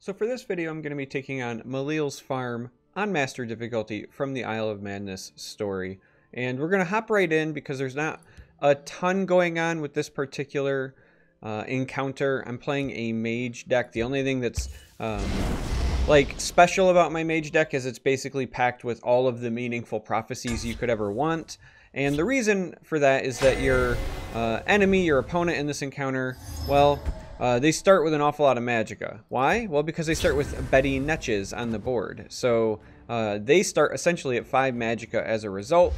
So for this video, I'm going to be taking on Meliel's farm on Master difficulty from the Isle of Madness story. And we're going to hop right in because there's not a ton going on with this particular encounter. I'm playing a mage deck. The only thing that's special about my mage deck is it's basically packed with all of the meaningful prophecies you could ever want. And the reason for that is that your enemy, your opponent in this encounter, well, they start with an awful lot of magicka. Why? Well, because they start with Betty Netches on the board. So they start essentially at 5 magicka as a result.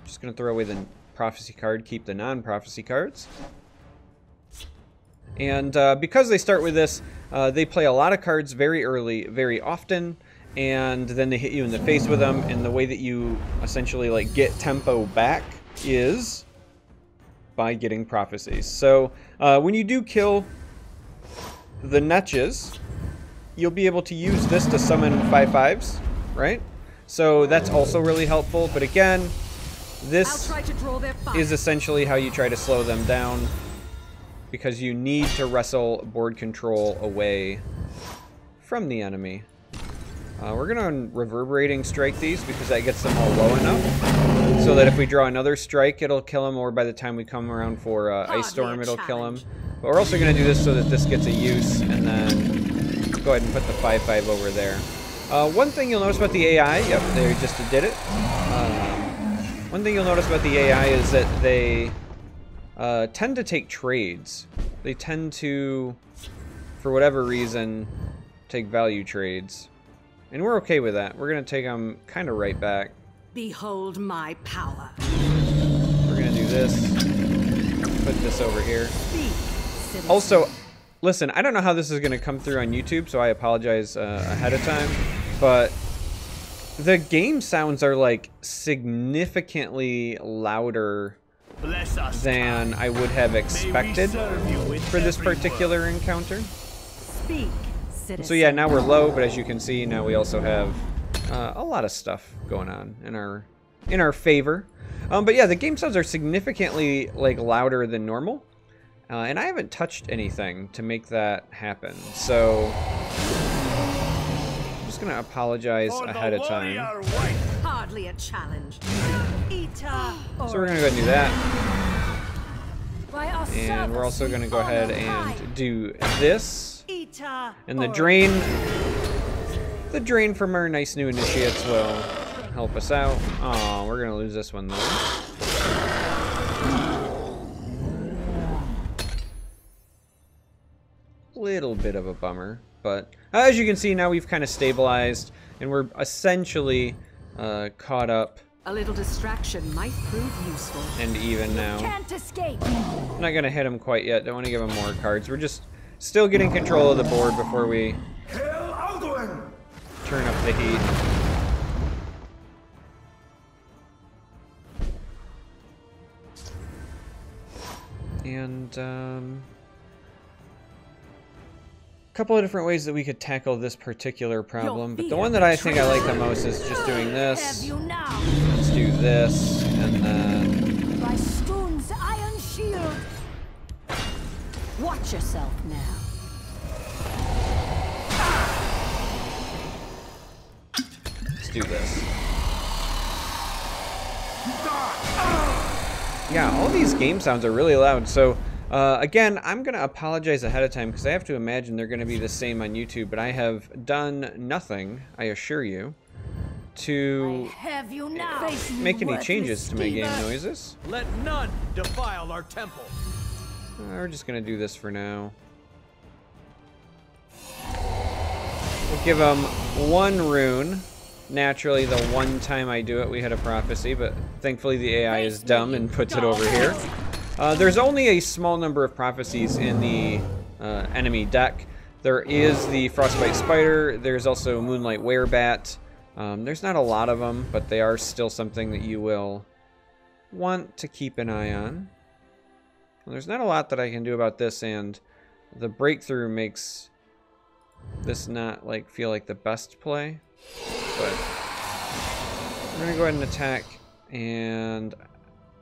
Just going to throw away the prophecy card, keep the non-prophecy cards. And because they start with this, they play a lot of cards very early, very often, and then they hit you in the face with them. And the way that you essentially get tempo back is by getting prophecies. So when you do kill the Netches, you'll be able to use this to summon 5/5s, right? So that's also really helpful. But again, this is essentially how you try to slow them down, because you need to wrestle board control away from the enemy. We're going to Reverberating Strike these because that gets them all low enough so that if we draw another strike, it'll kill them, or by the time we come around for Ice Storm, it'll kill them. But we're also going to do this so that this gets a use, and then go ahead and put the 5/5 over there. One thing you'll notice about the AI, yep, they just did it. One thing you'll notice about the AI is that they tend to take trades. They tend to, for whatever reason, take value trades. And we're okay with that. We're going to take them kind of right back. Behold my power. We're going to do this. Put this over here. Also, listen, I don't know how this is going to come through on YouTube, so I apologize ahead of time. But the game sounds are like significantly louder than I would have expected for this particular encounter. Speak, citizen. So yeah, now we're low, but as you can see, now we also have a lot of stuff going on in our favor. But yeah, the game sounds are significantly louder than normal, and I haven't touched anything to make that happen. So I'm just gonna apologize ahead of time. Hardly a challenge. So we're gonna go ahead and do that. And we're also going to go ahead and do this. And the drain from our nice new initiates will help us out. Oh, we're going to lose this one though. Little bit of a bummer. But as you can see, now we've kind of stabilized. And we're essentially caught up. A little distraction might prove useful. And even now. Can't escape. I'm not gonna hit him quite yet. Don't want to give him more cards. We're just still getting control of the board before we turn up the heat. And a couple of different ways that we could tackle this particular problem, but the one that I think I like the most is just doing this. Let's do this, and then by Stoon's iron shield. Watch yourself now. Let's do this. Yeah, all these game sounds are really loud, so again, I'm going to apologize ahead of time because I have to imagine they're going to be the same on YouTube, but I have done nothing, I assure you, to make any changes to my game noises. Let none defile our temple. We're just going to do this for now. We'll give them 1 rune. Naturally, the one time I do it, we had a prophecy, but thankfully the AI is dumb and puts it over here. There's only a small number of prophecies in the enemy deck. There is the Frostbite Spider. There's also Moonlight Werebat. There's not a lot of them, but they are still something that you will want to keep an eye on. Well, there's not a lot that I can do about this, and the breakthrough makes this not feel like the best play. But we're gonna go ahead and attack, and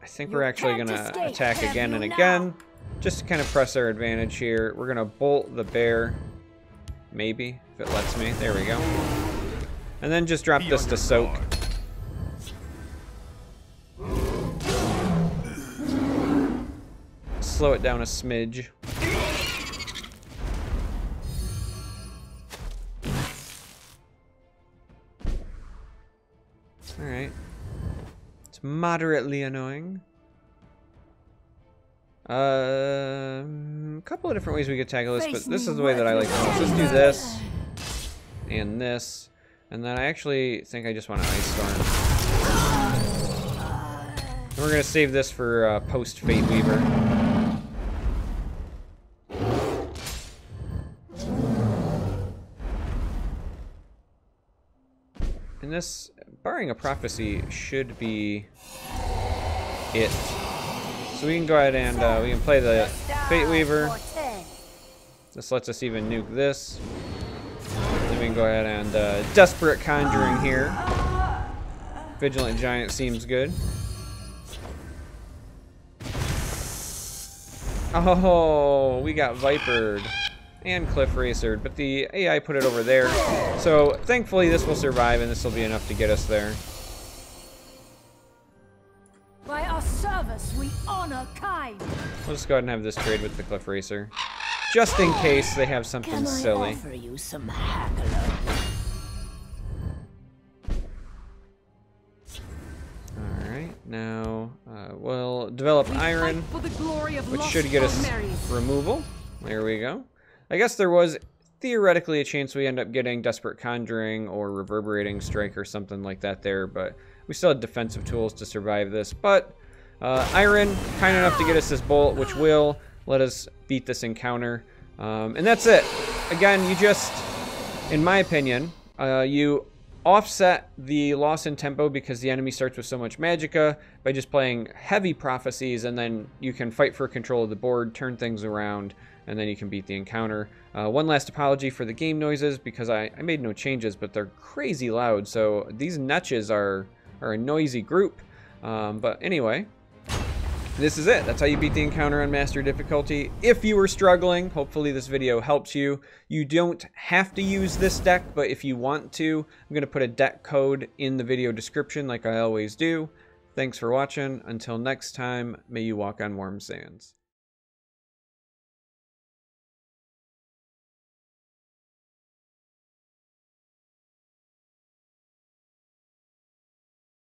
I think we're actually going to attack again and again, just to kind of press our advantage here. We're going to bolt the bear. maybe, if it lets me. There we go. And then just drop this to soak. Slow it down a smidge. Alright. It's moderately annoying. A couple of different ways we could tackle this, but this is the way that I like to. Let's do this and this, and then I actually think I just want to Ice Storm. And we're gonna save this for post Fate Weaver. And this, barring a prophecy, should be it. So we can go ahead and we can play the Fate Weaver. This lets us even nuke this. Then we can go ahead and Desperate Conjuring here. Vigilant Giant seems good. Oh, we got Vipered and Cliff Racered, but the AI put it over there. So thankfully this will survive and this will be enough to get us there. By our service, we honor kind. We'll just go ahead and have this trade with the Cliff Racer, just in case they have something silly. Can I offer you some hackalo? Alright, now we'll develop Iron, which should get us removal. There we go. I guess there was theoretically a chance we end up getting Desperate Conjuring or Reverberating Strike or something like that there, but we still had defensive tools to survive this. But Iron, kind enough to get us this Bolt, which will let us beat this encounter. And that's it. Again, you just, in my opinion, you offset the loss in tempo because the enemy starts with so much magicka by just playing heavy prophecies, and then you can fight for control of the board, turn things around, and then you can beat the encounter. One last apology for the game noises because I made no changes, but they're crazy loud. So these Netches are a noisy group. But anyway, this is it. That's how you beat the encounter on Master Difficulty. If you were struggling, hopefully this video helps you. You don't have to use this deck, but if you want to, I'm going to put a deck code in the video description like I always do. Thanks for watching. Until next time, may you walk on warm sands.